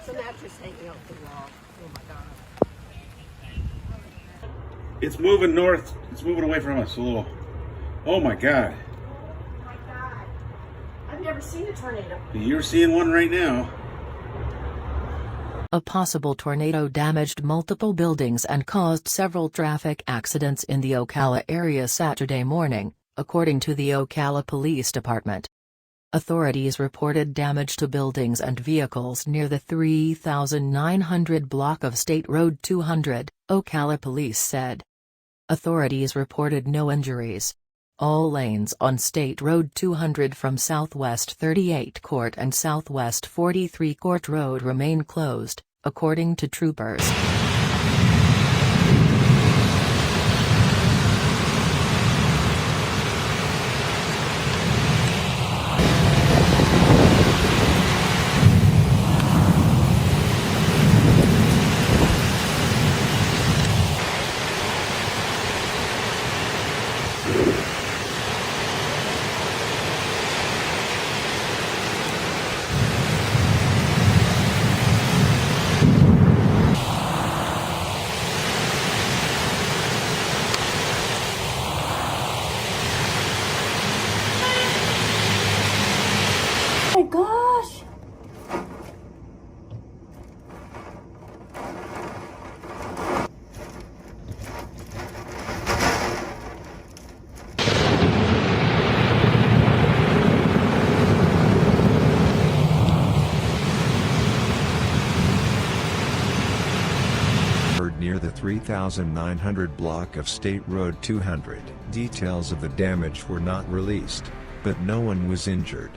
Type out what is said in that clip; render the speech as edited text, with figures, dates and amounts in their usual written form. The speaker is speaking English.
a mattress hanging off the wall. Oh my God. It's moving north. It's moving away from us a little. Oh my God. Oh my God. I've never seen a tornado. You're seeing one right now. A possible tornado damaged multiple buildings and caused several traffic accidents in the Ocala area Saturday morning, according to the Ocala Police Department. Authorities reported damage to buildings and vehicles near the 3900 block of State Road 200, Ocala police said. Authorities reported no injuries. All lanes on State Road 200 from Southwest 38 Court and Southwest 43 Court Road remain closed, according to troopers. Oh my gosh. Near the 3900 block of State Road 200. Details of the damage were not released, but no one was injured.